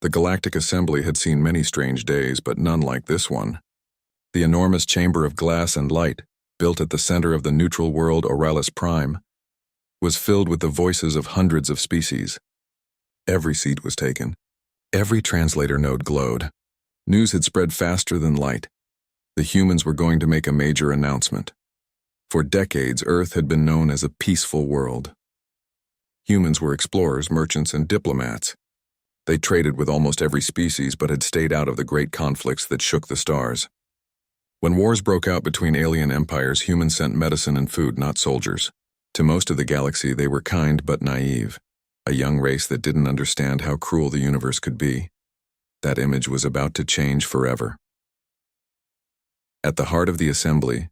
The Galactic Assembly had seen many strange days, but none like this one. The enormous chamber of glass and light, built at the center of the neutral world HFY, was filled with the voices of hundreds of species. Every seat was taken. Every translator node glowed. News had spread faster than light. The humans were going to make a major announcement. For decades, Earth had been known as a peaceful world. Humans were explorers, merchants, and diplomats. They traded with almost every species but had stayed out of the great conflicts that shook the stars. When wars broke out between alien empires, humans sent medicine and food, not soldiers. To most of the galaxy, they were kind but naive, a young race that didn't understand how cruel the universe could be. That image was about to change forever. At the heart of the assembly,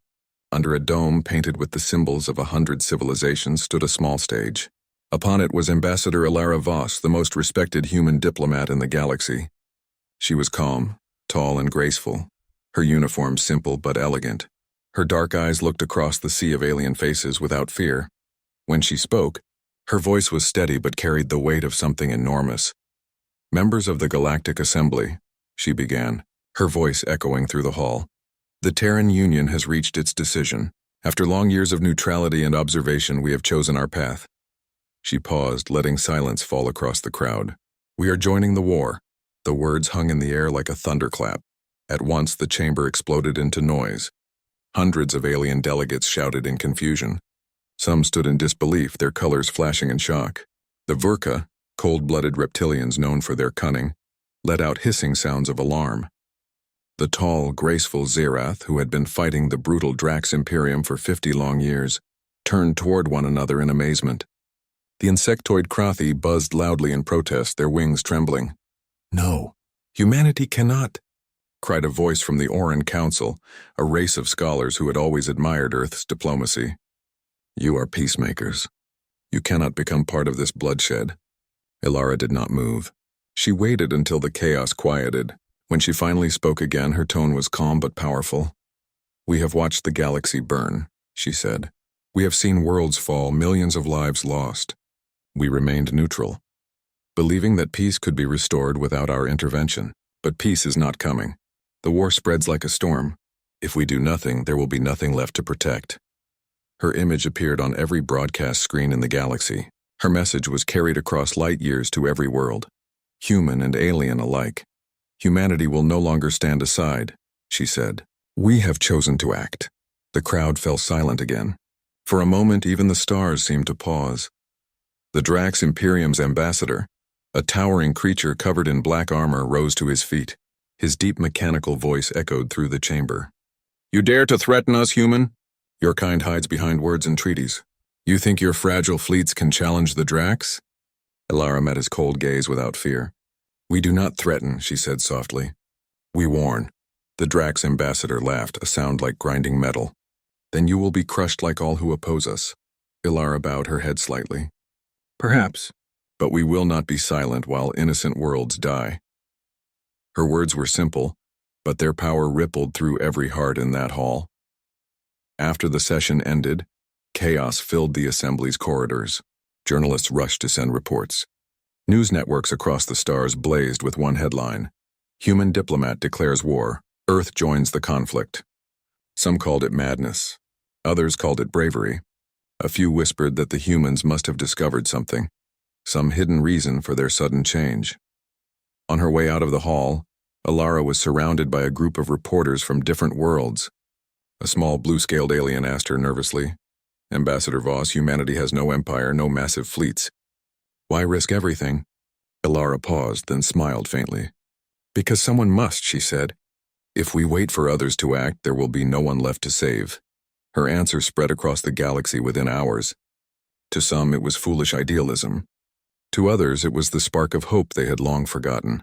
under a dome painted with the symbols of 100 civilizations, stood a small stage. Upon it was Ambassador Ilara Voss, the most respected human diplomat in the galaxy. She was calm, tall, and graceful, her uniform simple but elegant. Her dark eyes looked across the sea of alien faces without fear. When she spoke, her voice was steady but carried the weight of something enormous. "Members of the Galactic Assembly," she began, her voice echoing through the hall. "The Terran Union has reached its decision. After long years of neutrality and observation, we have chosen our path." She paused, letting silence fall across the crowd. "We are joining the war." The words hung in the air like a thunderclap. At once, the chamber exploded into noise. Hundreds of alien delegates shouted in confusion. Some stood in disbelief, their colors flashing in shock. The Vurka, cold-blooded reptilians known for their cunning, let out hissing sounds of alarm. The tall, graceful Zerath, who had been fighting the brutal Drax Imperium for 50 long years, turned toward one another in amazement. The insectoid Krathi buzzed loudly in protest, their wings trembling. "No, humanity cannot," cried a voice from the Oran Council, a race of scholars who had always admired Earth's diplomacy. "You are peacemakers. You cannot become part of this bloodshed." Ilara did not move. She waited until the chaos quieted. When she finally spoke again, her tone was calm but powerful. "We have watched the galaxy burn," she said. "We have seen worlds fall, millions of lives lost. We remained neutral, believing that peace could be restored without our intervention. But peace is not coming. The war spreads like a storm. If we do nothing, there will be nothing left to protect." Her image appeared on every broadcast screen in the galaxy. Her message was carried across light years to every world, human and alien alike. "Humanity will no longer stand aside," she said. "We have chosen to act." The crowd fell silent again. For a moment, even the stars seemed to pause. The Drax Imperium's ambassador, a towering creature covered in black armor, rose to his feet. His deep mechanical voice echoed through the chamber. "You dare to threaten us, human? Your kind hides behind words and treaties. You think your fragile fleets can challenge the Drax?" Ilara met his cold gaze without fear. "We do not threaten," she said softly. "We warn." The Drax ambassador laughed, a sound like grinding metal. "Then you will be crushed like all who oppose us." Ilara bowed her head slightly. "Perhaps. But we will not be silent while innocent worlds die." Her words were simple, but their power rippled through every heart in that hall. After the session ended, chaos filled the assembly's corridors. Journalists rushed to send reports. News networks across the stars blazed with one headline: "Human diplomat declares war. Earth joins the conflict." Some called it madness. Others called it bravery. A few whispered that the humans must have discovered something, some hidden reason for their sudden change. On her way out of the hall, Ilara was surrounded by a group of reporters from different worlds. A small blue-scaled alien asked her nervously, "Ambassador Voss, humanity has no empire, no massive fleets. Why risk everything?" Ilara paused, then smiled faintly. "Because someone must," she said. "If we wait for others to act, there will be no one left to save." Her answer spread across the galaxy within hours. To some, it was foolish idealism. To others, it was the spark of hope they had long forgotten.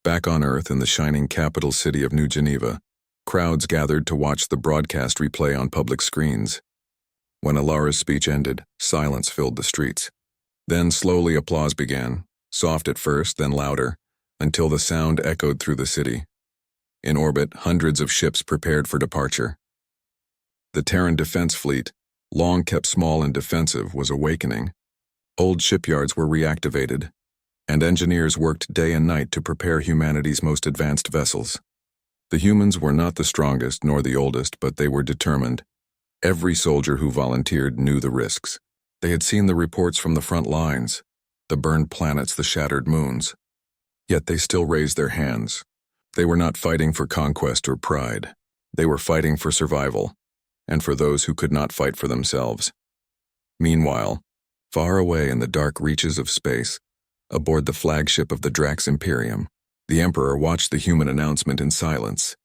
Back on Earth, in the shining capital city of New Geneva, crowds gathered to watch the broadcast replay on public screens. When Ilara's speech ended, silence filled the streets. Then slowly applause began, soft at first, then louder, until the sound echoed through the city. In orbit, hundreds of ships prepared for departure. The Terran Defense Fleet, long kept small and defensive, was awakening. Old shipyards were reactivated. and engineers worked day and night to prepare humanity's most advanced vessels. The humans were not the strongest nor the oldest, but they were determined. Every soldier who volunteered knew the risks. They had seen the reports from the front lines, the burned planets, the shattered moons. Yet they still raised their hands. They were not fighting for conquest or pride. They were fighting for survival, and for those who could not fight for themselves. Meanwhile, far away in the dark reaches of space, aboard the flagship of the Drax Imperium, the Emperor watched the human announcement in silence.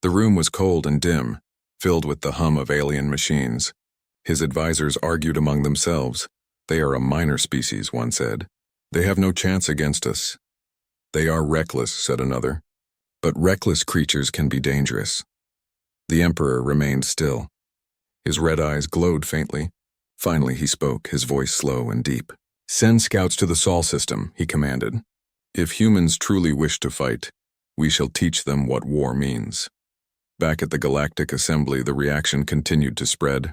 The room was cold and dim, filled with the hum of alien machines. His advisors argued among themselves. "They are a minor species," one said. "They have no chance against us." "They are reckless," said another. "But reckless creatures can be dangerous." The Emperor remained still. His red eyes glowed faintly. Finally he spoke, his voice slow and deep. "Send scouts to the Sol system," he commanded. "If humans truly wish to fight, we shall teach them what war means." Back at the Galactic Assembly, the reaction continued to spread.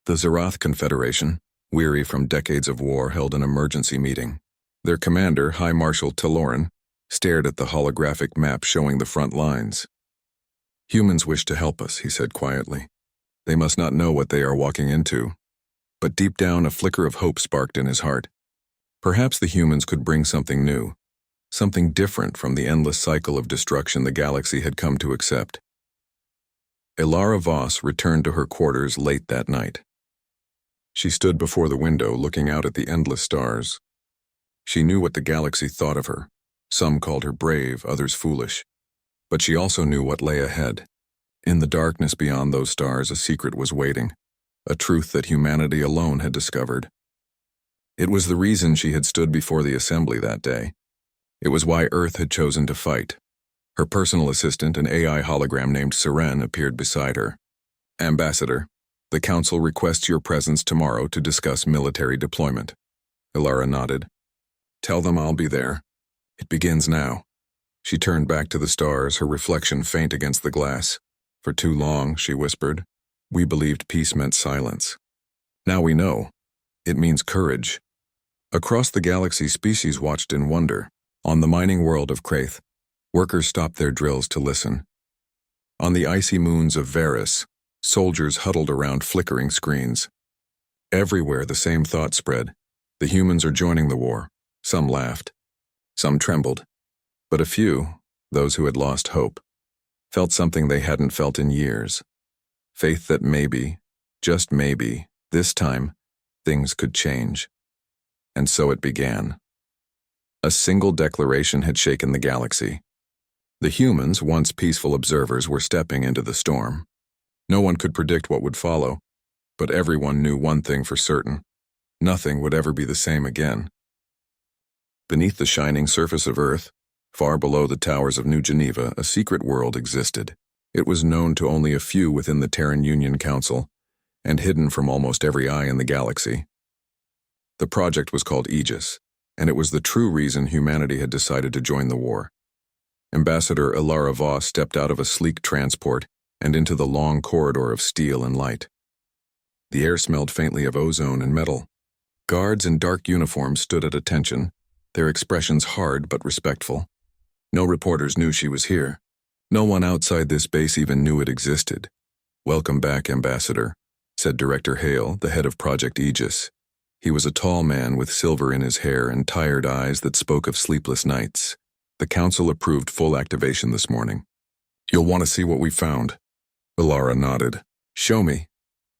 The Zerath Confederation, weary from decades of war, held an emergency meeting. Their commander, High Marshal Teloran, stared at the holographic map showing the front lines. "Humans wish to help us," he said quietly. "They must not know what they are walking into." But deep down, a flicker of hope sparked in his heart. Perhaps the humans could bring something new, something different from the endless cycle of destruction the galaxy had come to accept. Ilara Voss returned to her quarters late that night. She stood before the window, looking out at the endless stars. She knew what the galaxy thought of her. Some called her brave, others foolish. But she also knew what lay ahead. In the darkness beyond those stars, a secret was waiting, a truth that humanity alone had discovered. It was the reason she had stood before the assembly that day. It was why Earth had chosen to fight. Her personal assistant, an AI hologram named Seren, appeared beside her. "Ambassador, the Council requests your presence tomorrow to discuss military deployment." Ilara nodded. "Tell them I'll be there. It begins now." She turned back to the stars, her reflection faint against the glass. "For too long," she whispered, "we believed peace meant silence. Now we know. It means courage." Across the galaxy, species watched in wonder. On the mining world of Kraith, workers stopped their drills to listen. On the icy moons of Varus, soldiers huddled around flickering screens. Everywhere the same thought spread. The humans are joining the war. Some laughed. Some trembled. But a few, those who had lost hope, felt something they hadn't felt in years. Faith that maybe, just maybe, this time, things could change. And so it began. A single declaration had shaken the galaxy. The humans, once peaceful observers, were stepping into the storm. No one could predict what would follow, but everyone knew one thing for certain: nothing would ever be the same again. Beneath the shining surface of Earth, far below the towers of New Geneva, a secret world existed. It was known to only a few within the Terran Union Council, and hidden from almost every eye in the galaxy. The project was called Aegis, and it was the true reason humanity had decided to join the war. Ambassador Ilara Voss stepped out of a sleek transport and into the long corridor of steel and light. The air smelled faintly of ozone and metal. Guards in dark uniforms stood at attention, their expressions hard but respectful. No reporters knew she was here. No one outside this base even knew it existed. "Welcome back, Ambassador," said Director Hale, the head of Project Aegis. He was a tall man with silver in his hair and tired eyes that spoke of sleepless nights. "The Council approved full activation this morning. You'll want to see what we found." Ilara nodded. "Show me."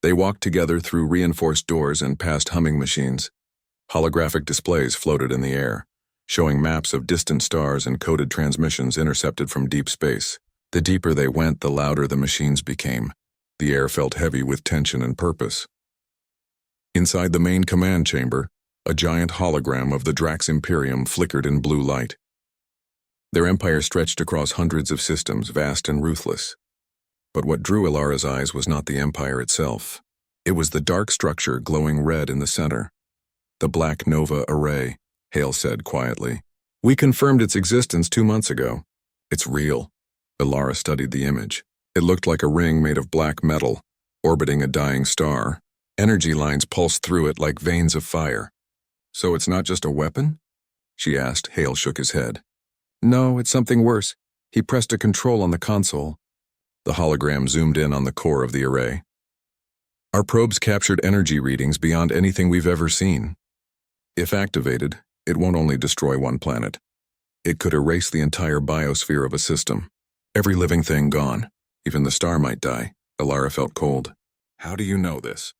They walked together through reinforced doors and past humming machines. Holographic displays floated in the air, showing maps of distant stars and coded transmissions intercepted from deep space. The deeper they went, the louder the machines became. The air felt heavy with tension and purpose. Inside the main command chamber, a giant hologram of the Drax Imperium flickered in blue light. Their empire stretched across hundreds of systems, vast and ruthless. But what drew Ilara's eyes was not the empire itself. It was the dark structure glowing red in the center. "The Black Nova Array," Hale said quietly. "We confirmed its existence 2 months ago. It's real." Ilara studied the image. It looked like a ring made of black metal, orbiting a dying star. Energy lines pulsed through it like veins of fire. "So it's not just a weapon?" she asked. Hale shook his head. No, it's something worse. He pressed a control on the console. The hologram zoomed in on the core of the array. Our probes captured energy readings beyond anything we've ever seen. If activated, it won't only destroy one planet. It could erase the entire biosphere of a system. Every living thing gone. Even the star might die. Alara felt cold. How do you know this?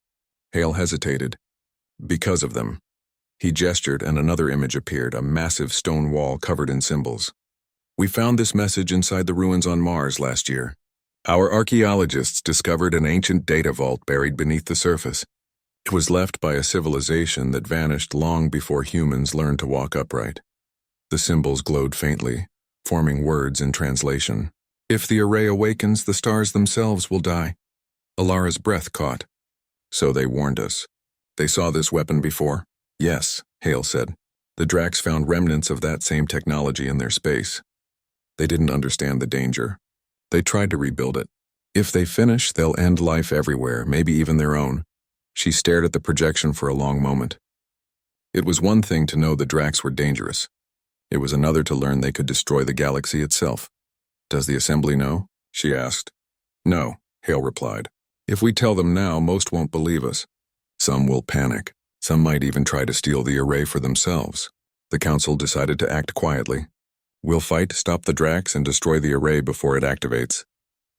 Hale hesitated. Because of them. He gestured and another image appeared, a massive stone wall covered in symbols. We found this message inside the ruins on Mars last year. Our archaeologists discovered an ancient data vault buried beneath the surface. It was left by a civilization that vanished long before humans learned to walk upright. The symbols glowed faintly, forming words in translation. If the array awakens, the stars themselves will die. Alara's breath caught. So they warned us. They saw this weapon before? Yes, Hale said. The Drax found remnants of that same technology in their space. They didn't understand the danger. They tried to rebuild it. If they finish, they'll end life everywhere, maybe even their own. She stared at the projection for a long moment. It was one thing to know the Drax were dangerous. It was another to learn they could destroy the galaxy itself. Does the Assembly know? She asked. No, Hale replied. If we tell them now, most won't believe us. Some will panic. Some might even try to steal the array for themselves. The Council decided to act quietly. We'll fight, stop the Drax, and destroy the array before it activates.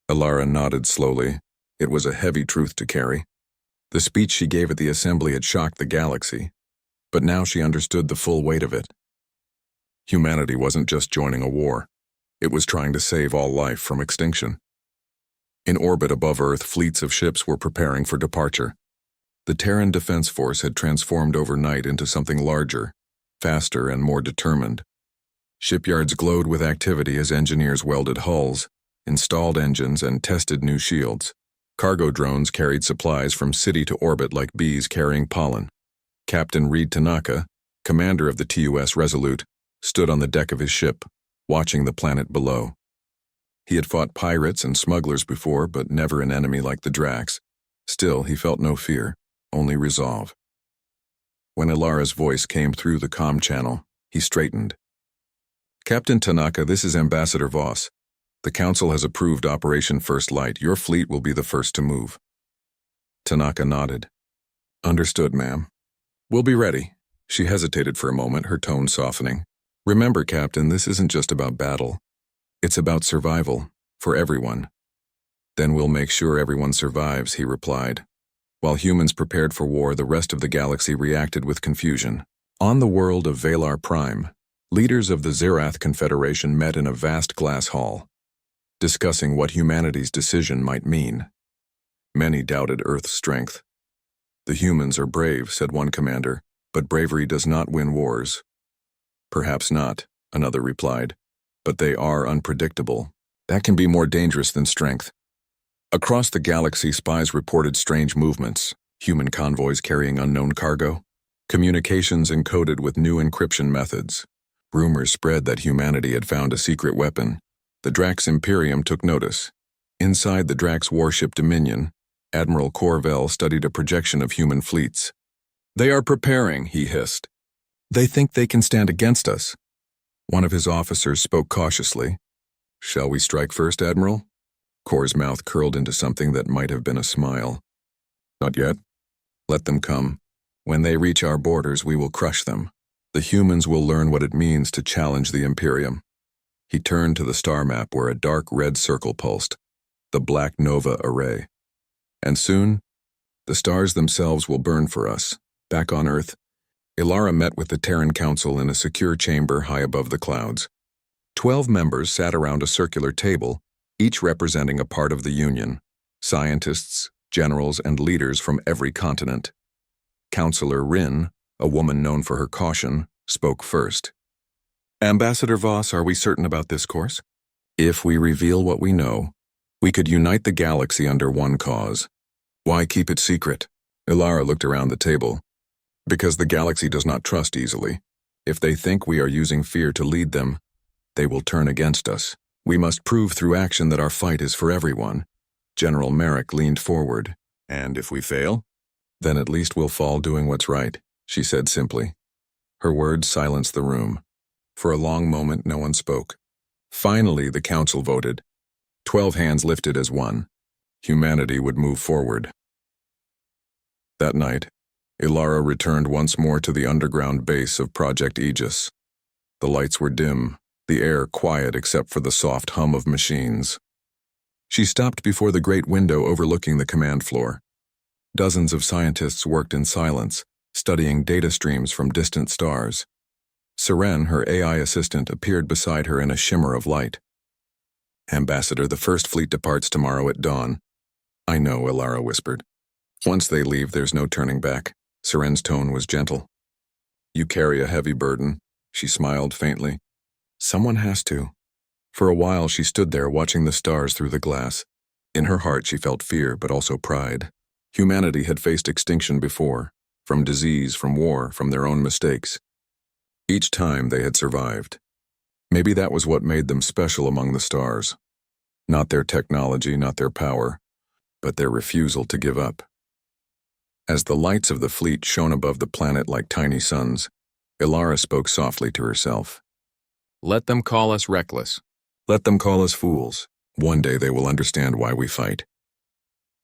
Alara nodded slowly. It was a heavy truth to carry. The speech she gave at the Assembly had shocked the galaxy, but now she understood the full weight of it. Humanity wasn't just joining a war. It was trying to save all life from extinction. In orbit above Earth, fleets of ships were preparing for departure. The Terran Defense Force had transformed overnight into something larger, faster, and more determined. Shipyards glowed with activity as engineers welded hulls, installed engines, and tested new shields. Cargo drones carried supplies from city to orbit like bees carrying pollen. Captain Reed Tanaka, commander of the TUS Resolute, stood on the deck of his ship, watching the planet below. He had fought pirates and smugglers before, but never an enemy like the Drax. Still, he felt no fear, only resolve. When Alara's voice came through the comm channel, he straightened. Captain Tanaka, this is Ambassador Voss. The Council has approved Operation First Light. Your fleet will be the first to move. Tanaka nodded. Understood, ma'am. We'll be ready. She hesitated for a moment, her tone softening. Remember, Captain, this isn't just about battle. It's about survival, for everyone. Then we'll make sure everyone survives, he replied. While humans prepared for war, the rest of the galaxy reacted with confusion. On the world of Valar Prime, leaders of the Zerath Confederation met in a vast glass hall, discussing what humanity's decision might mean. Many doubted Earth's strength. The humans are brave, said one commander, but bravery does not win wars. Perhaps not, another replied, but they are unpredictable. That can be more dangerous than strength. Across the galaxy, spies reported strange movements, human convoys carrying unknown cargo, communications encoded with new encryption methods. Rumors spread that humanity had found a secret weapon. The Drax Imperium took notice. Inside the Drax warship Dominion, Admiral Corvell studied a projection of human fleets. They are preparing, he hissed. They think they can stand against us. One of his officers spoke cautiously. Shall we strike first, Admiral? Cor's mouth curled into something that might have been a smile. Not yet. Let them come. When they reach our borders, we will crush them. The humans will learn what it means to challenge the Imperium. He turned to the star map where a dark red circle pulsed, the Black Nova Array. And soon, the stars themselves will burn for us. Back on Earth, Alara met with the Terran Council in a secure chamber high above the clouds. 12 members sat around a circular table, each representing a part of the Union, scientists, generals, and leaders from every continent. Counselor Rin, a woman known for her caution, spoke first. Ambassador Voss, are we certain about this course? If we reveal what we know, we could unite the galaxy under one cause. Why keep it secret? Alara looked around the table. Because the galaxy does not trust easily. If they think we are using fear to lead them, they will turn against us. We must prove through action that our fight is for everyone. General Merrick leaned forward. And if we fail? Then at least we'll fall doing what's right, she said simply. Her words silenced the room. For a long moment, no one spoke. Finally, the council voted. 12 hands lifted as one. Humanity would move forward. That night, Ilara returned once more to the underground base of Project Aegis. The lights were dim, the air quiet except for the soft hum of machines. She stopped before the great window overlooking the command floor. Dozens of scientists worked in silence, studying data streams from distant stars. Seren, her AI assistant, appeared beside her in a shimmer of light. "Ambassador, the first fleet departs tomorrow at dawn." "I know," Ilara whispered. "Once they leave, there's no turning back." Seren's tone was gentle. "You carry a heavy burden," she smiled faintly. "Someone has to." For a while she stood there watching the stars through the glass. In her heart she felt fear, but also pride. Humanity had faced extinction before, from disease, from war, from their own mistakes. Each time they had survived. Maybe that was what made them special among the stars. Not their technology, not their power, but their refusal to give up. As the lights of the fleet shone above the planet like tiny suns, Ilara spoke softly to herself. "Let them call us reckless. Let them call us fools. One day they will understand why we fight."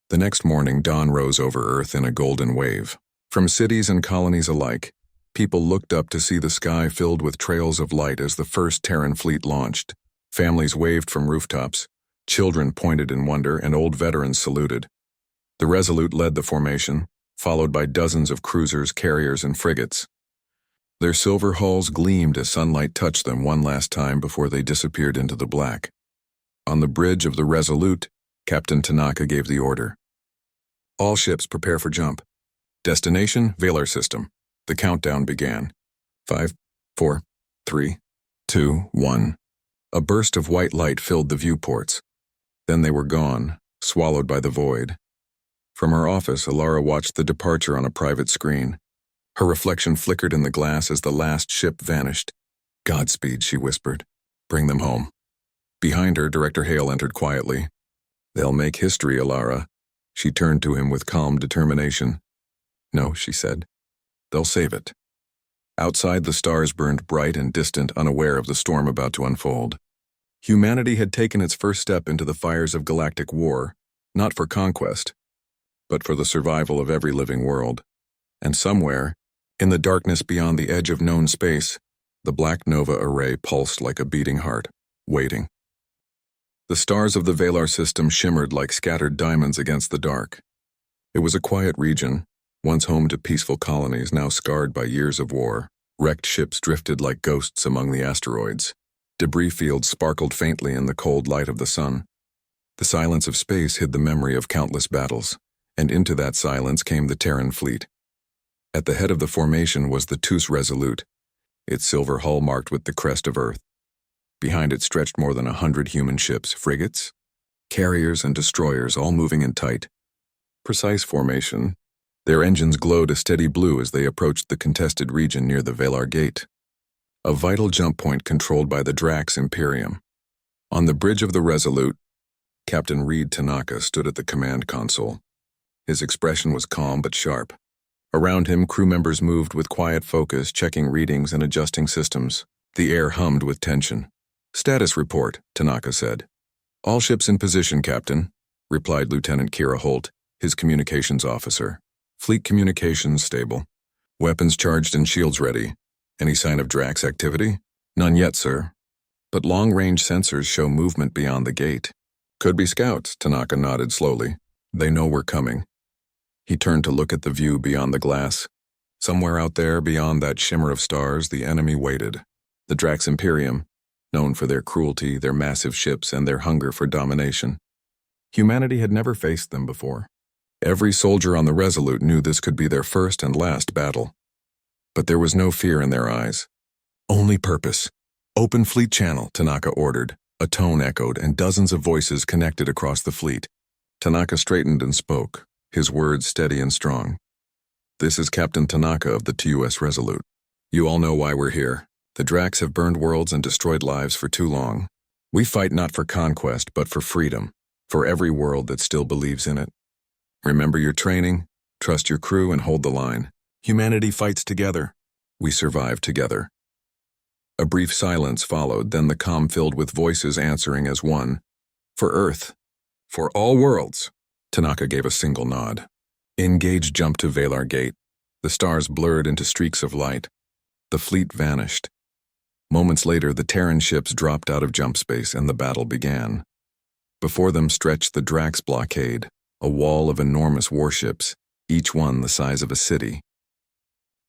The next morning, dawn rose over Earth in a golden wave. From cities and colonies alike, people looked up to see the sky filled with trails of light as the first Terran fleet launched. Families waved from rooftops, children pointed in wonder, and old veterans saluted. The Resolute led the formation, followed by dozens of cruisers, carriers, and frigates. Their silver hulls gleamed as sunlight touched them one last time before they disappeared into the black. On the bridge of the Resolute, Captain Tanaka gave the order. "All ships prepare for jump. Destination, Valar system." The countdown began. 5, 4, 3, 2, 1. A burst of white light filled the viewports. Then they were gone, swallowed by the void. From her office, Ilara watched the departure on a private screen. Her reflection flickered in the glass as the last ship vanished. "Godspeed," she whispered. "Bring them home." Behind her, Director Hale entered quietly. "They'll make history, Ilara." She turned to him with calm determination. "No," she said. "They'll save it." Outside, the stars burned bright and distant, unaware of the storm about to unfold. Humanity had taken its first step into the fires of galactic war, not for conquest, but for the survival of every living world. And somewhere, in the darkness beyond the edge of known space, the black nova array pulsed like a beating heart, waiting. The stars of the Valar system shimmered like scattered diamonds against the dark. It was a quiet region, once home to peaceful colonies now scarred by years of war. Wrecked ships drifted like ghosts among the asteroids. Debris fields sparkled faintly in the cold light of the sun. The silence of space hid the memory of countless battles, and into that silence came the Terran fleet. At the head of the formation was the Tus Resolute, its silver hull marked with the crest of Earth. Behind it stretched more than 100 human ships, frigates, carriers, and destroyers, all moving in tight, precise formation. Their engines glowed a steady blue as they approached the contested region near the Valar Gate, a vital jump point controlled by the Drax Imperium. On the bridge of the Resolute, Captain Reed Tanaka stood at the command console. His expression was calm but sharp. Around him, crew members moved with quiet focus, checking readings and adjusting systems. The air hummed with tension. "Status report," Tanaka said. "All ships in position, Captain," replied Lieutenant Kira Holt, his communications officer. "Fleet communications stable. Weapons charged and shields ready. Any sign of Drax activity?" "None yet, sir. But long-range sensors show movement beyond the gate." "Could be scouts," Tanaka nodded slowly. "They know we're coming." He turned to look at the view beyond the glass. Somewhere out there, beyond that shimmer of stars, the enemy waited. The Drax Imperium, known for their cruelty, their massive ships, and their hunger for domination. Humanity had never faced them before. Every soldier on the Resolute knew this could be their first and last battle. But there was no fear in their eyes. Only purpose. "Open fleet channel," Tanaka ordered. A tone echoed, and dozens of voices connected across the fleet. Tanaka straightened and spoke, his words steady and strong. "This is Captain Tanaka of the TUS Resolute. You all know why we're here. The Drax have burned worlds and destroyed lives for too long. We fight not for conquest, but for freedom, for every world that still believes in it. Remember your training, trust your crew, and hold the line. Humanity fights together. We survived together. A brief silence followed, then the comm filled with voices answering as one. For Earth. For all worlds. Tanaka gave a single nod. Engage jumped to Valar Gate. The stars blurred into streaks of light. The fleet vanished. Moments later, the Terran ships dropped out of jump space and the battle began. Before them stretched the Drax blockade, a wall of enormous warships, each one the size of a city.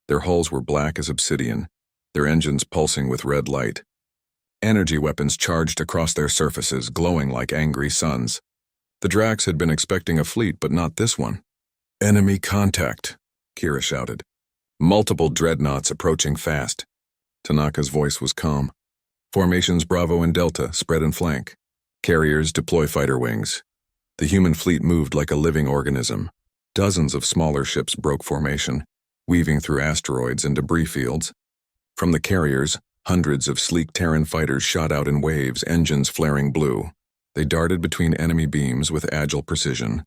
Their hulls were black as obsidian, their engines pulsing with red light. Energy weapons charged across their surfaces, glowing like angry suns. The Drax had been expecting a fleet, but not this one. Enemy contact, Kira shouted. Multiple dreadnoughts approaching fast. Tanaka's voice was calm. Formations Bravo and Delta spread and flank. Carriers deploy fighter wings. The human fleet moved like a living organism. Dozens of smaller ships broke formation, weaving through asteroids and debris fields. From the carriers, hundreds of sleek Terran fighters shot out in waves, engines flaring blue. They darted between enemy beams with agile precision.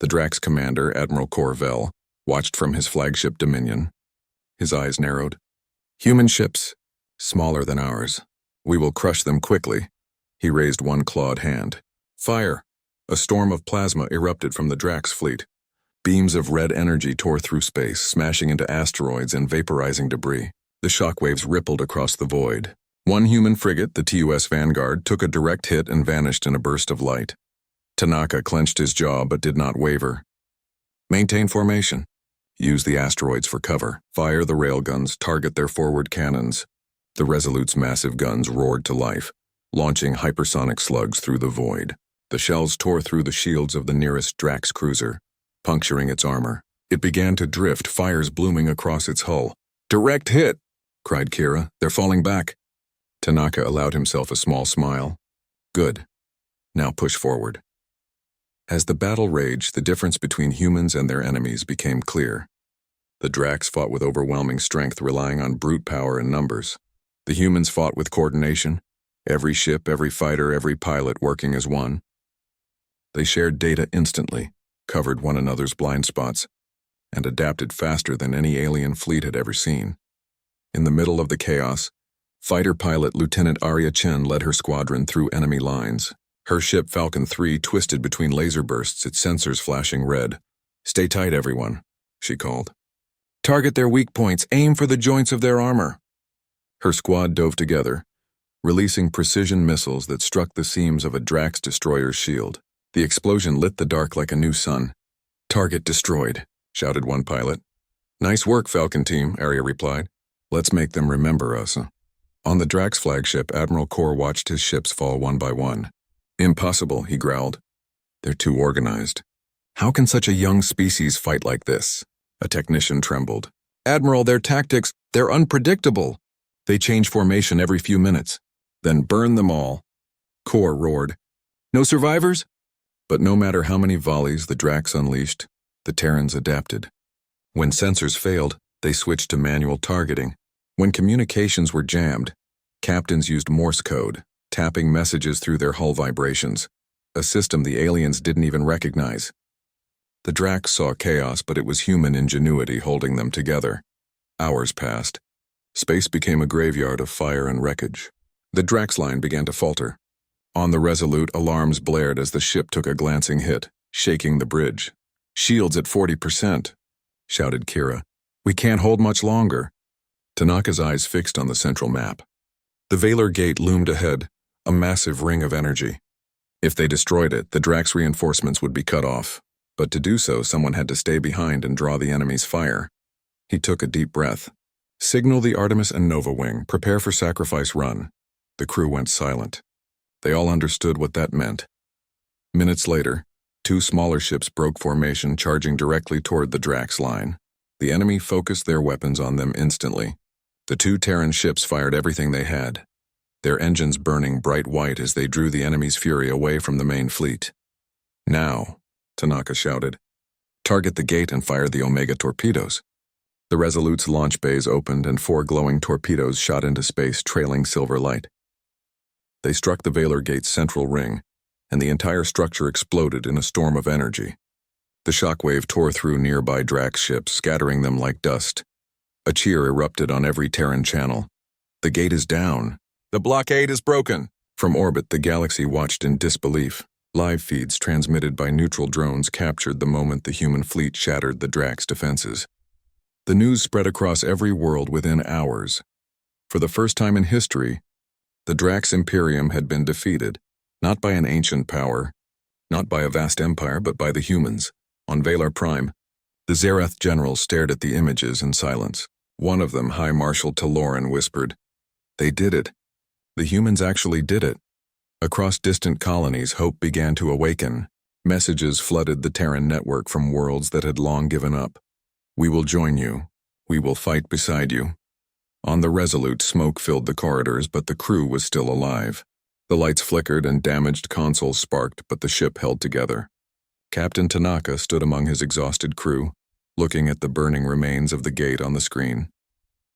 The Drax commander, Admiral Corvell, watched from his flagship Dominion. His eyes narrowed. Human ships, smaller than ours. We will crush them quickly. He raised one clawed hand. Fire! A storm of plasma erupted from the Drax fleet. Beams of red energy tore through space, smashing into asteroids and vaporizing debris. The shockwaves rippled across the void. One human frigate, the TUS Vanguard, took a direct hit and vanished in a burst of light. Tanaka clenched his jaw but did not waver. Maintain formation. Use the asteroids for cover. Fire the railguns, target their forward cannons. The Resolute's massive guns roared to life, launching hypersonic slugs through the void. The shells tore through the shields of the nearest Drax cruiser, puncturing its armor. It began to drift, fires blooming across its hull. Direct hit! Cried Kira. They're falling back. Tanaka allowed himself a small smile. Good. Now push forward. As the battle raged, the difference between humans and their enemies became clear. The Drax fought with overwhelming strength, relying on brute power and numbers. The humans fought with coordination, every ship, every fighter, every pilot working as one. They shared data instantly, covered one another's blind spots, and adapted faster than any alien fleet had ever seen. In the middle of the chaos, fighter pilot Lieutenant Arya Chen led her squadron through enemy lines. Her ship Falcon 3 twisted between laser bursts, its sensors flashing red. Stay tight, everyone, she called. Target their weak points, aim for the joints of their armor. Her squad dove together, releasing precision missiles that struck the seams of a Drax destroyer's shield. The explosion lit the dark like a new sun. Target destroyed, shouted one pilot. Nice work, Falcon team, Arya replied. Let's make them remember us. On the Drax flagship, Admiral Kor watched his ships fall one by one. Impossible, he growled. They're too organized. How can such a young species fight like this? A technician trembled. Admiral, their tactics, they're unpredictable. They change formation every few minutes. Then burn them all. Kor roared. No survivors? But no matter how many volleys the Drax unleashed, the Terrans adapted. When sensors failed, they switched to manual targeting. When communications were jammed, captains used Morse code, tapping messages through their hull vibrations, a system the aliens didn't even recognize. The Drax saw chaos, but it was human ingenuity holding them together. Hours passed. Space became a graveyard of fire and wreckage. The Drax line began to falter. On the Resolute, alarms blared as the ship took a glancing hit, shaking the bridge. Shields at 40%, shouted Kira. We can't hold much longer. Tanaka's eyes fixed on the central map. The Valar Gate loomed ahead, a massive ring of energy. If they destroyed it, the Drax reinforcements would be cut off. But to do so, someone had to stay behind and draw the enemy's fire. He took a deep breath. Signal the Artemis and Nova Wing. Prepare for sacrifice run. The crew went silent. They all understood what that meant. Minutes later, two smaller ships broke formation, charging directly toward the Drax line. The enemy focused their weapons on them instantly. The two Terran ships fired everything they had, their engines burning bright white as they drew the enemy's fury away from the main fleet. Now, Tanaka shouted, target the gate and fire the Omega torpedoes. The Resolute's launch bays opened and 4 glowing torpedoes shot into space, trailing silver light. They struck the Valar Gate's central ring, and the entire structure exploded in a storm of energy. The shockwave tore through nearby Drax ships, scattering them like dust. A cheer erupted on every Terran channel. The gate is down. The blockade is broken. From orbit, the galaxy watched in disbelief. Live feeds transmitted by neutral drones captured the moment the human fleet shattered the Drax defenses. The news spread across every world within hours. For the first time in history, the Drax Imperium had been defeated, not by an ancient power, not by a vast empire, but by the humans. On Valar Prime, the Zerath generals stared at the images in silence. One of them, High Marshal Taloran, whispered, "They did it. The humans actually did it." Across distant colonies, hope began to awaken. Messages flooded the Terran network from worlds that had long given up. "We will join you. We will fight beside you." On the Resolute, smoke filled the corridors, but the crew was still alive. The lights flickered and damaged consoles sparked, but the ship held together. Captain Tanaka stood among his exhausted crew, looking at the burning remains of the gate on the screen.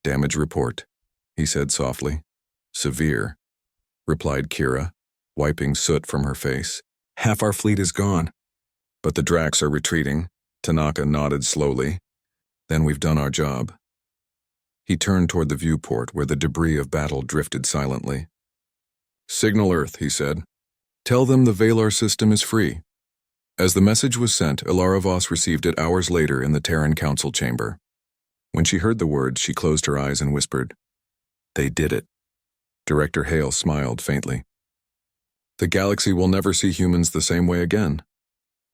"Damage report," he said softly. "Severe," replied Kira, wiping soot from her face. "Half our fleet is gone." "But the Drax are retreating," Tanaka nodded slowly. "Then we've done our job." He turned toward the viewport where the debris of battle drifted silently. "Signal Earth," he said. "Tell them the Valar system is free." As the message was sent, Ilara Voss received it hours later in the Terran Council chamber. When she heard the words, she closed her eyes and whispered, "They did it." Director Hale smiled faintly. "The galaxy will never see humans the same way again."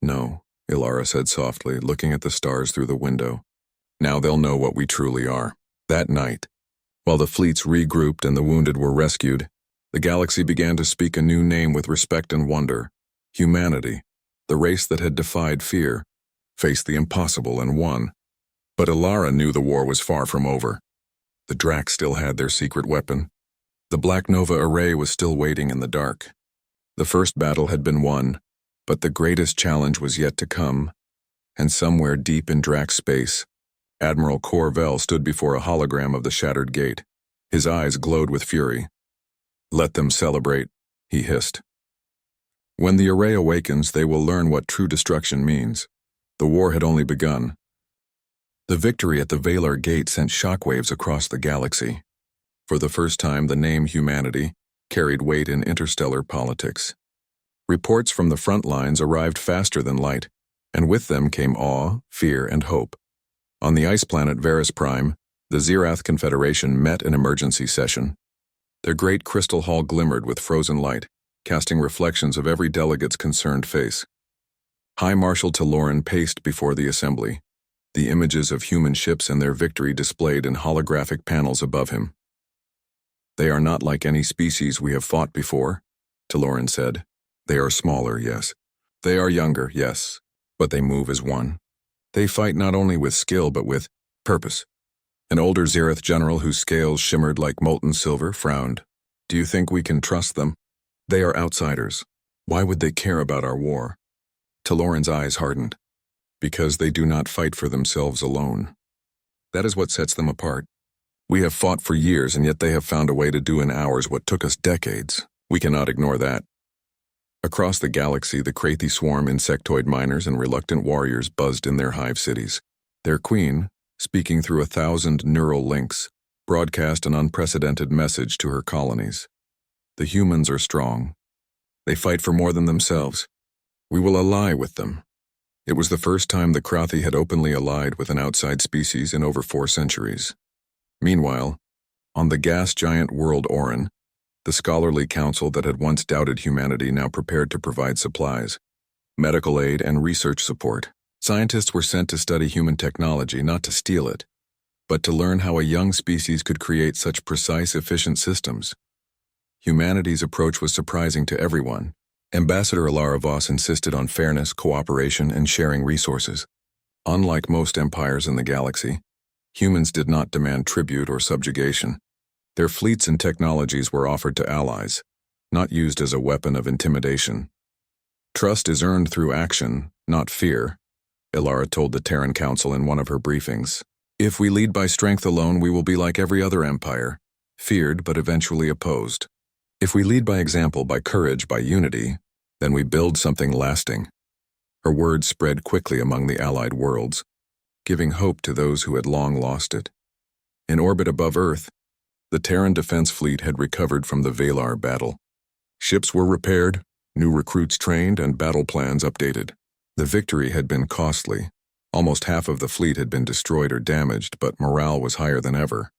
"No," Ilara said softly, looking at the stars through the window. "Now they'll know what we truly are." That night, while the fleets regrouped and the wounded were rescued, the galaxy began to speak a new name with respect and wonder. Humanity, the race that had defied fear, faced the impossible and won. But Ilara knew the war was far from over. The Drax still had their secret weapon. The Black Nova array was still waiting in the dark. The first battle had been won, but the greatest challenge was yet to come, and somewhere deep in Drax space, Admiral Corvell stood before a hologram of the shattered gate. His eyes glowed with fury. "Let them celebrate," he hissed. "When the array awakens, they will learn what true destruction means." The war had only begun. The victory at the Valar Gate sent shockwaves across the galaxy. For the first time, the name humanity carried weight in interstellar politics. Reports from the front lines arrived faster than light, and with them came awe, fear, and hope. On the ice planet Varys Prime, the Zerath Confederation met in emergency session. Their great crystal hall glimmered with frozen light, casting reflections of every delegate's concerned face. High Marshal Taloran paced before the assembly, the images of human ships and their victory displayed in holographic panels above him. "They are not like any species we have fought before," Taloran said. "They are smaller, yes. They are younger, yes. But they move as one. They fight not only with skill but with purpose." An older Zerath general whose scales shimmered like molten silver frowned. "Do you think we can trust them? They are outsiders. Why would they care about our war?" Taloran's eyes hardened. "Because they do not fight for themselves alone. That is what sets them apart. We have fought for years, and yet they have found a way to do in hours what took us decades. We cannot ignore that." Across the galaxy, the Krathi swarm insectoid miners and reluctant warriors buzzed in their hive cities. Their queen, speaking through 1,000 neural links, broadcast an unprecedented message to her colonies. "The humans are strong. They fight for more than themselves. We will ally with them." It was the first time the Krathi had openly allied with an outside species in over 4 centuries. Meanwhile, on the gas giant world Orin, the scholarly council that had once doubted humanity now prepared to provide supplies, medical aid, and research support. Scientists were sent to study human technology, not to steal it, but to learn how a young species could create such precise, efficient systems. Humanity's approach was surprising to everyone. Ambassador Ilara Voss insisted on fairness, cooperation, and sharing resources. Unlike most empires in the galaxy, humans did not demand tribute or subjugation. Their fleets and technologies were offered to allies, not used as a weapon of intimidation. "Trust is earned through action, not fear," Ilara told the Terran Council in one of her briefings. "If we lead by strength alone, we will be like every other empire, feared but eventually opposed. If we lead by example, by courage, by unity, then we build something lasting." Her words spread quickly among the allied worlds, giving hope to those who had long lost it. In orbit above Earth, the Terran Defense Fleet had recovered from the Valar battle. Ships were repaired, new recruits trained, and battle plans updated. The victory had been costly. Almost half of the fleet had been destroyed or damaged, but morale was higher than ever.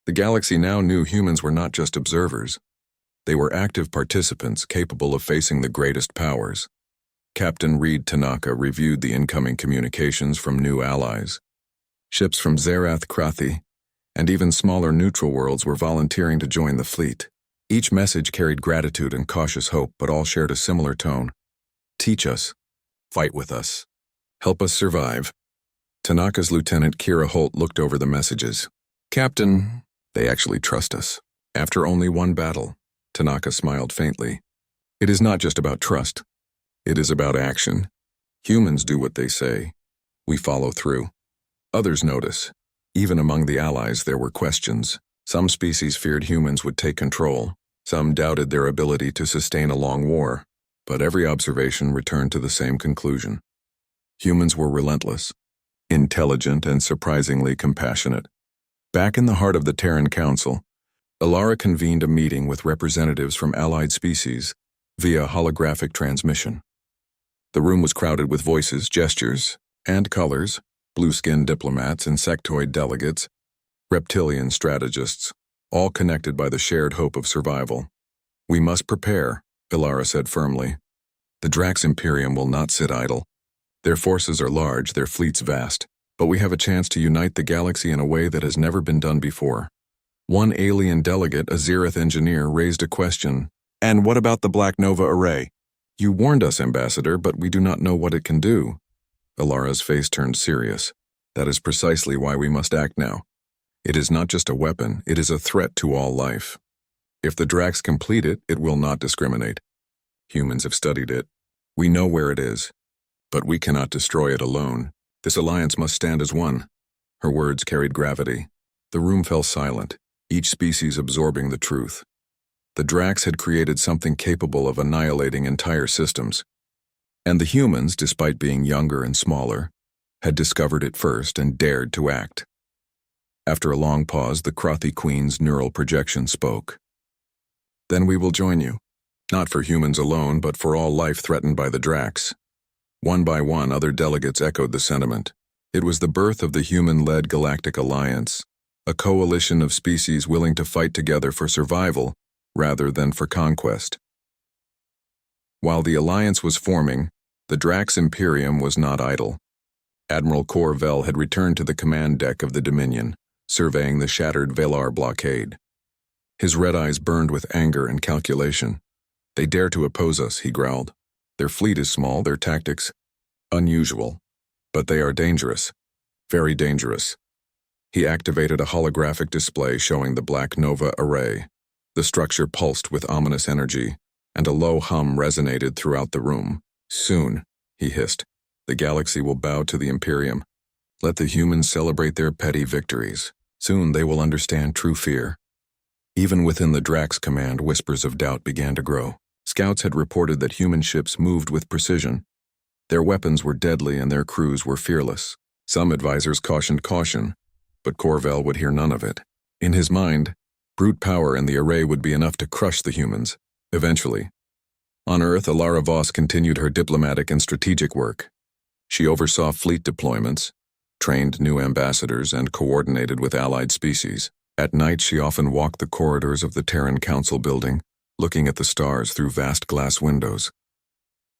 The galaxy now knew humans were not just observers. They were active participants capable of facing the greatest powers. Captain Reed Tanaka reviewed the incoming communications from new allies. Ships from Zerath Krathi and even smaller neutral worlds were volunteering to join the fleet. Each message carried gratitude and cautious hope, but all shared a similar tone. Teach us. Fight with us. Help us survive. Tanaka's Lieutenant Kira Holt looked over the messages. Captain, they actually trust us. After only one battle, Tanaka smiled faintly. It is not just about trust. It is about action. Humans do what they say. We follow through. Others notice. Even among the allies there were questions. Some species feared humans would take control. Some doubted their ability to sustain a long war. But every observation returned to the same conclusion. Humans were relentless, intelligent, and surprisingly compassionate. Back in the heart of the Terran Council, Alara convened a meeting with representatives from allied species via holographic transmission. The room was crowded with voices, gestures, and colors, blue-skinned diplomats, insectoid delegates, reptilian strategists, all connected by the shared hope of survival. We must prepare, Alara said firmly. The Drax Imperium will not sit idle. Their forces are large, their fleets vast, but we have a chance to unite the galaxy in a way that has never been done before. One alien delegate, a Zereth engineer, raised a question. And what about the Black Nova Array? You warned us, Ambassador, but we do not know what it can do. Alara's face turned serious. That is precisely why we must act now. It is not just a weapon, it is a threat to all life. If the Drax complete it, it will not discriminate. Humans have studied it. We know where it is. But we cannot destroy it alone. This alliance must stand as one. Her words carried gravity. The room fell silent, each species absorbing the truth. The Drax had created something capable of annihilating entire systems. And the humans, despite being younger and smaller, had discovered it first and dared to act. After a long pause, the Krathi Queen's neural projection spoke. Then we will join you. Not for humans alone, but for all life threatened by the Drax. One by one, other delegates echoed the sentiment. It was the birth of the human-led Galactic Alliance, a coalition of species willing to fight together for survival rather than for conquest. While the alliance was forming, the Drax Imperium was not idle. Admiral Corvell had returned to the command deck of the Dominion, surveying the shattered Valar blockade. His red eyes burned with anger and calculation. They dare to oppose us, he growled. Their fleet is small, their tactics unusual, but they are dangerous, very dangerous. He activated a holographic display showing the Black Nova Array. The structure pulsed with ominous energy, and a low hum resonated throughout the room. Soon, he hissed, the galaxy will bow to the Imperium. Let the humans celebrate their petty victories. Soon they will understand true fear. Even within the Drax command, whispers of doubt began to grow. Scouts had reported that human ships moved with precision. Their weapons were deadly and their crews were fearless. Some advisors cautioned caution, but Corvell would hear none of it. In his mind, brute power in the array would be enough to crush the humans, eventually. On Earth, Alara Voss continued her diplomatic and strategic work. She oversaw fleet deployments, trained new ambassadors, and coordinated with allied species. At night, she often walked the corridors of the Terran Council building, looking at the stars through vast glass windows.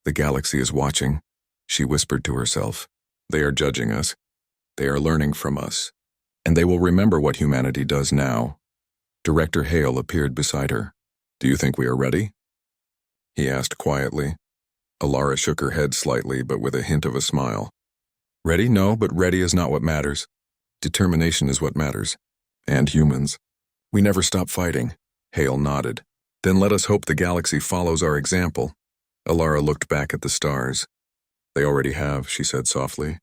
The galaxy is watching, she whispered to herself. They are judging us. They are learning from us. And they will remember what humanity does now. Director Hale appeared beside her. Do you think we are ready? He asked quietly. Alara shook her head slightly, but with a hint of a smile. Ready? No, but ready is not what matters. Determination is what matters. And humans. We never stop fighting. Hale nodded. Then let us hope the galaxy follows our example. Alara looked back at the stars. They already have, she said softly.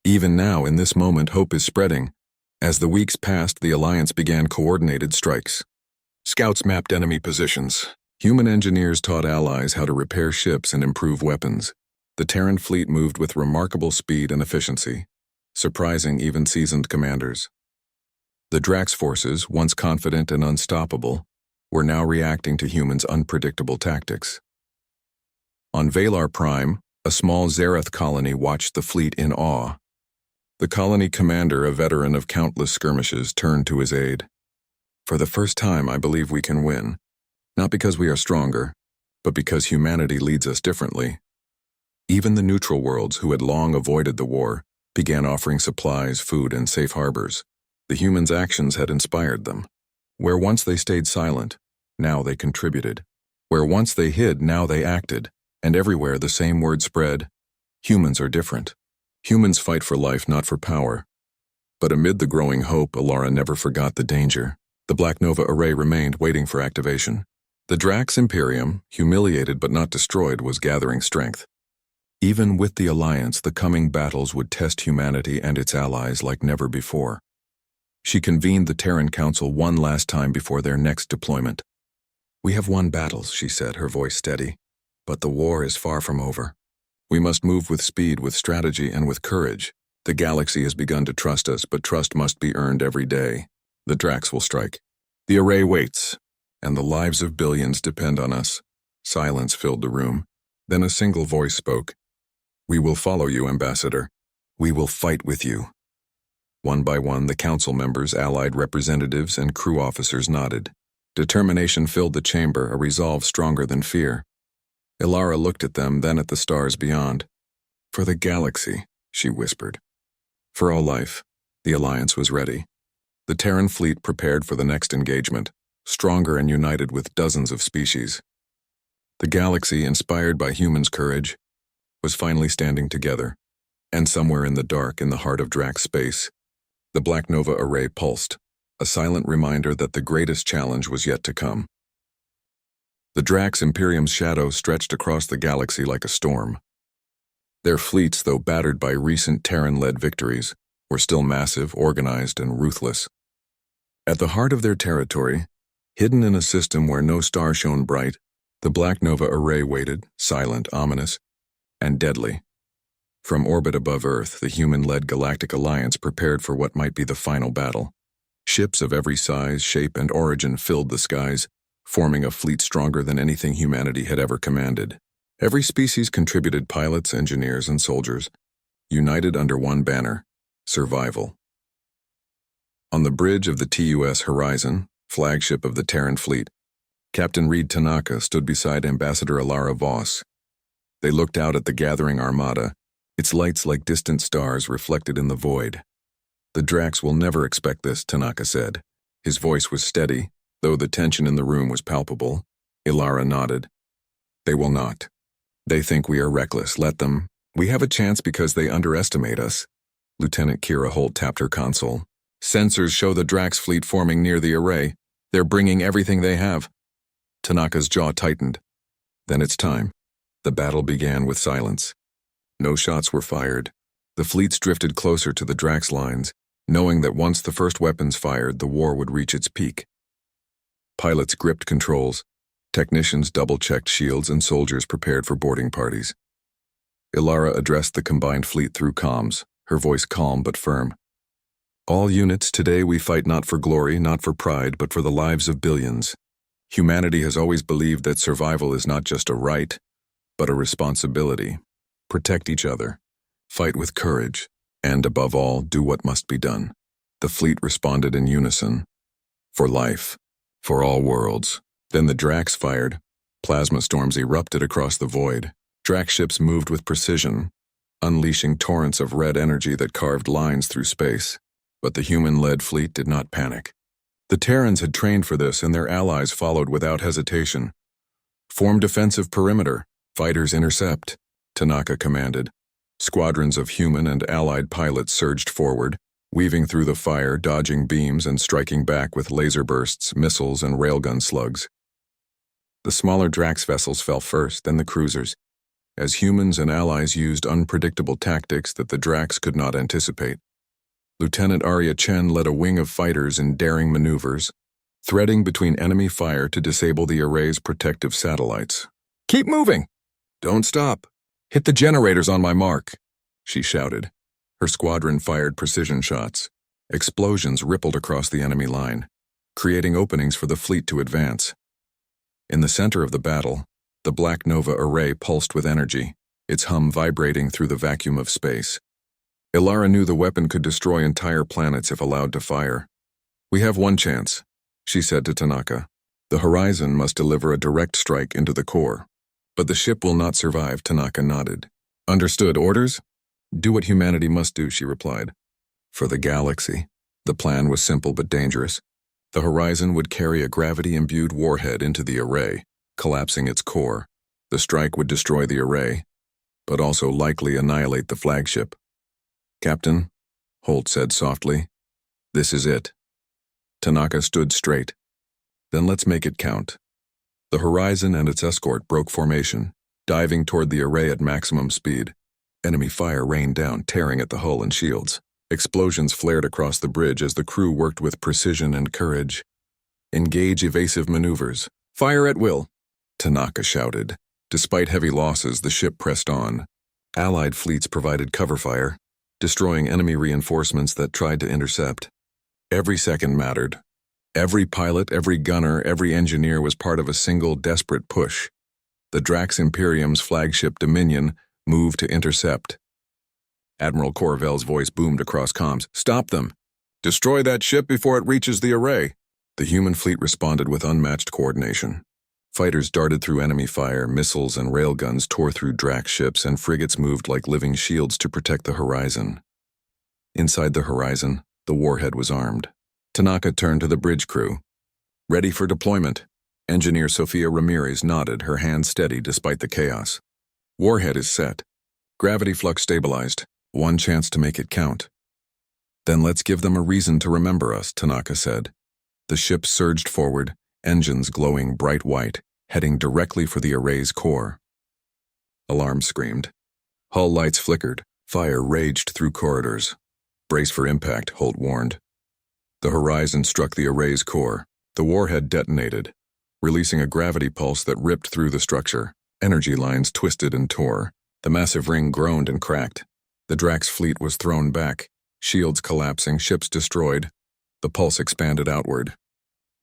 Even now, in this moment, hope is spreading. As the weeks passed, the Alliance began coordinated strikes. Scouts mapped enemy positions. Human engineers taught allies how to repair ships and improve weapons. The Terran fleet moved with remarkable speed and efficiency, surprising even seasoned commanders. The Drax forces, once confident and unstoppable, were now reacting to humans' unpredictable tactics. On Valar Prime, a small Zereth colony watched the fleet in awe. The colony commander, a veteran of countless skirmishes, turned to his aide. "For the first time, I believe we can win. Not because we are stronger, but because humanity leads us differently." Even the neutral worlds, who had long avoided the war, began offering supplies, food, and safe harbors. The humans' actions had inspired them. Where once they stayed silent, now they contributed. Where once they hid, now they acted. And everywhere the same word spread: humans are different. Humans fight for life, not for power. But amid the growing hope, Alara never forgot the danger. The Black Nova array remained, waiting for activation. The Drax Imperium, humiliated but not destroyed, was gathering strength. Even with the Alliance, the coming battles would test humanity and its allies like never before. She convened the Terran Council one last time before their next deployment. "We have won battles," she said, her voice steady. "But the war is far from over. We must move with speed, with strategy, and with courage. The galaxy has begun to trust us, but trust must be earned every day. The Drax will strike. The array waits, and the lives of billions depend on us." Silence filled the room. Then a single voice spoke. "We will follow you, Ambassador. We will fight with you." One by one, the council members, allied representatives, and crew officers nodded. Determination filled the chamber, a resolve stronger than fear. Alara looked at them, then at the stars beyond. "For the galaxy," she whispered. For all life, the Alliance was ready. The Terran fleet prepared for the next engagement, stronger and united with dozens of species. The galaxy, inspired by humans' courage, was finally standing together. And somewhere in the dark, in the heart of Drax space, the Black Nova array pulsed, a silent reminder that the greatest challenge was yet to come. The Drax Imperium's shadow stretched across the galaxy like a storm. Their fleets, though battered by recent Terran-led victories, were still massive, organized, and ruthless. At the heart of their territory, hidden in a system where no star shone bright, the Black Nova array waited, silent, ominous, and deadly. From orbit above Earth, the human-led Galactic Alliance prepared for what might be the final battle. Ships of every size, shape, and origin filled the skies, forming a fleet stronger than anything humanity had ever commanded. Every species contributed pilots, engineers, and soldiers, united under one banner: survival. On the bridge of the TUS Horizon, flagship of the Terran fleet, Captain Reed Tanaka stood beside Ambassador Alara Voss. They looked out at the gathering armada, its lights like distant stars reflected in the void. "The Drax will never expect this," Tanaka said. His voice was steady, though the tension in the room was palpable. Alara nodded. "They will not. They think we are reckless. Let them. We have a chance because they underestimate us." Lieutenant Kira Holt tapped her console. "Sensors show the Drax fleet forming near the array. They're bringing everything they have." Tanaka's jaw tightened. "Then it's time." The battle began with silence. No shots were fired. The fleets drifted closer to the Drax lines, knowing that once the first weapons fired, the war would reach its peak. Pilots gripped controls, technicians double-checked shields, and soldiers prepared for boarding parties. Alara addressed the combined fleet through comms, her voice calm but firm. "All units, today we fight not for glory, not for pride, but for the lives of billions. Humanity has always believed that survival is not just a right, but a responsibility. Protect each other, fight with courage, and above all, do what must be done." The fleet responded in unison. "For life. For all worlds." Then the Drax fired. Plasma storms erupted across the void. Drax ships moved with precision, unleashing torrents of red energy that carved lines through space. But the human-led fleet did not panic. The Terrans had trained for this, and their allies followed without hesitation. "Form defensive perimeter. Fighters intercept," Tanaka commanded. Squadrons of human and allied pilots surged forward, weaving through the fire, dodging beams, and striking back with laser bursts, missiles, and railgun slugs. The smaller Drax vessels fell first, then the cruisers, as humans and allies used unpredictable tactics that the Drax could not anticipate. Lieutenant Arya Chen led a wing of fighters in daring maneuvers, threading between enemy fire to disable the array's protective satellites. "Keep moving! Don't stop! Hit the generators on my mark!" she shouted. Her squadron fired precision shots. Explosions rippled across the enemy line, creating openings for the fleet to advance. In the center of the battle, the Black Nova array pulsed with energy, its hum vibrating through the vacuum of space. Ilara knew the weapon could destroy entire planets if allowed to fire. "We have one chance," she said to Tanaka. "The Horizon must deliver a direct strike into the core." "But the ship will not survive," Tanaka nodded. "Understood. Orders?" "Do what humanity must do," she replied. For the galaxy, the plan was simple but dangerous. The Horizon would carry a gravity-imbued warhead into the array, collapsing its core. The strike would destroy the array, but also likely annihilate the flagship. "Captain," Holt said softly, "this is it." Tanaka stood straight. "Then let's make it count." The Horizon and its escort broke formation, diving toward the array at maximum speed. Enemy fire rained down, tearing at the hull and shields. Explosions flared across the bridge as the crew worked with precision and courage. "Engage evasive maneuvers. Fire at will," Tanaka shouted. Despite heavy losses, the ship pressed on. Allied fleets provided cover fire, destroying enemy reinforcements that tried to intercept. Every second mattered. Every pilot, every gunner, every engineer was part of a single desperate push. The Drax Imperium's flagship Dominion moved to intercept. Admiral Corvell's voice boomed across comms. "Stop them! Destroy that ship before it reaches the array!" The human fleet responded with unmatched coordination. Fighters darted through enemy fire, missiles and railguns tore through Drax ships, and frigates moved like living shields to protect the Horizon. Inside the Horizon, the warhead was armed. Tanaka turned to the bridge crew. "Ready for deployment." Engineer Sofia Ramirez nodded, her hand steady despite the chaos. "Warhead is set. Gravity flux stabilized. One chance to make it count." "Then let's give them a reason to remember us," Tanaka said. The ship surged forward, engines glowing bright white, heading directly for the array's core. Alarms screamed. Hull lights flickered. Fire raged through corridors. "Brace for impact," Holt warned. The Horizon struck the array's core. The warhead detonated, releasing a gravity pulse that ripped through the structure. Energy lines twisted and tore. The massive ring groaned and cracked. The Drax fleet was thrown back, shields collapsing, ships destroyed. The pulse expanded outward.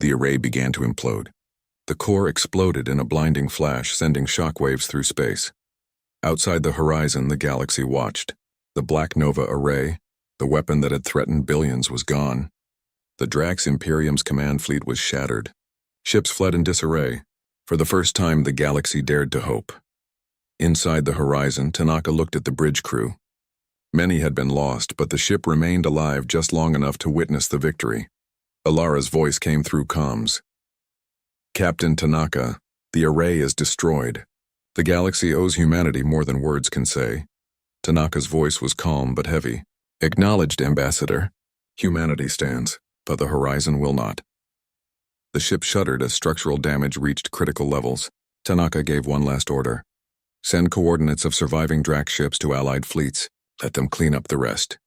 The array began to implode. The core exploded in a blinding flash, sending shockwaves through space. Outside the Horizon, the galaxy watched. The Black Nova array, the weapon that had threatened billions, was gone. The Drax Imperium's command fleet was shattered. Ships fled in disarray. For the first time, the galaxy dared to hope. Inside the Horizon, Tanaka looked at the bridge crew. Many had been lost, but the ship remained alive just long enough to witness the victory. Ilara's voice came through comms. "Captain Tanaka, the array is destroyed. The galaxy owes humanity more than words can say." Tanaka's voice was calm but heavy. "Acknowledged, Ambassador. Humanity stands, but the Horizon will not." The ship shuddered as structural damage reached critical levels. Tanaka gave one last order. "Send coordinates of surviving Drax ships to Allied fleets. Let them clean up the rest."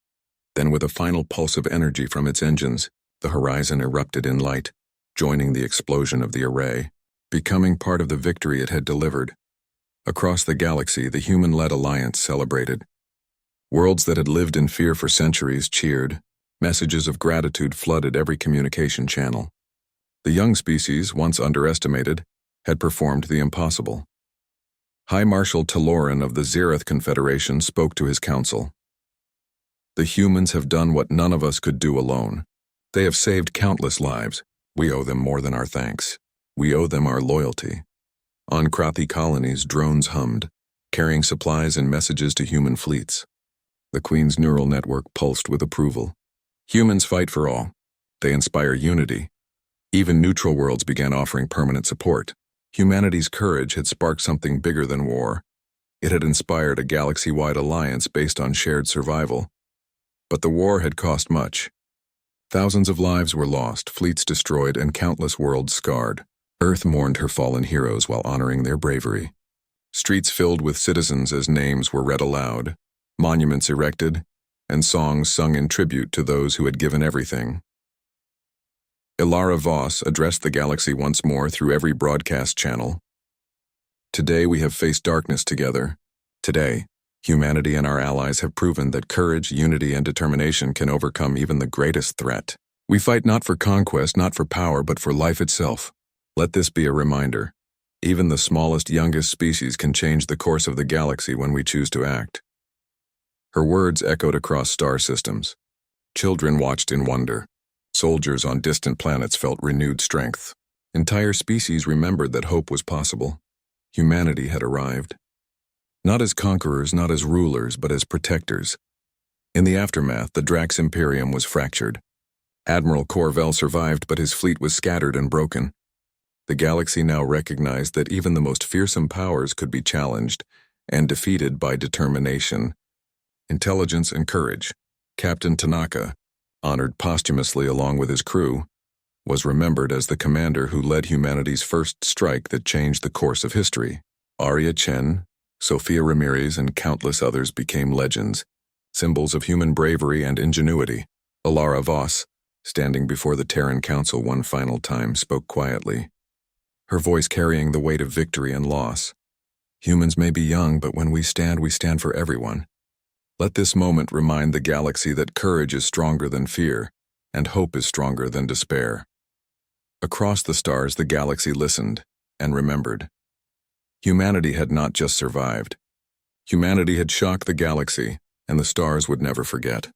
Then, with a final pulse of energy from its engines, the Horizon erupted in light, joining the explosion of the array, becoming part of the victory it had delivered. Across the galaxy, the human-led alliance celebrated. Worlds that had lived in fear for centuries cheered. Messages of gratitude flooded every communication channel. The young species, once underestimated, had performed the impossible. High Marshal Taloran of the Zereth Confederation spoke to his council. "The humans have done what none of us could do alone. They have saved countless lives. We owe them more than our thanks. We owe them our loyalty." On Krathi colonies, drones hummed, carrying supplies and messages to human fleets. The Queen's neural network pulsed with approval. Humans fight for all. They inspire unity. Even neutral worlds began offering permanent support. Humanity's courage had sparked something bigger than war. It had inspired a galaxy-wide alliance based on shared survival. But the war had cost much. Thousands of lives were lost, fleets destroyed, and countless worlds scarred. Earth mourned her fallen heroes while honoring their bravery. Streets filled with citizens as names were read aloud, monuments erected, and songs sung in tribute to those who had given everything. Ilara Voss addressed the galaxy once more through every broadcast channel. "Today we have faced darkness together. Today, Humanity and our allies have proven that courage, unity, and determination can overcome even the greatest threat. We fight not for conquest, not for power, but for life itself. Let this be a reminder. Even the smallest, youngest species can change the course of the galaxy when we choose to act. Her words echoed across star systems. Children watched in wonder. Soldiers on distant planets felt renewed strength. Entire species remembered that hope was possible. Humanity had arrived. Not as conquerors, not as rulers, but as protectors. In the aftermath, the Drax Imperium was fractured. Admiral Corvell survived, but his fleet was scattered and broken. The galaxy now recognized that even the most fearsome powers could be challenged and defeated by determination, intelligence, and courage. Captain Tanaka, honored posthumously along with his crew, was remembered as the commander who led humanity's first strike that changed the course of history. Aria Chen, Sophia Ramirez, and countless others became legends, symbols of human bravery and ingenuity. Alara Voss, standing before the Terran Council one final time, spoke quietly, her voice carrying the weight of victory and loss. Humans may be young, but when we stand for everyone. Let this moment remind the galaxy that courage is stronger than fear, and hope is stronger than despair. Across the stars, the galaxy listened and remembered. Humanity had not just survived. Humanity had shocked the galaxy, and the stars would never forget.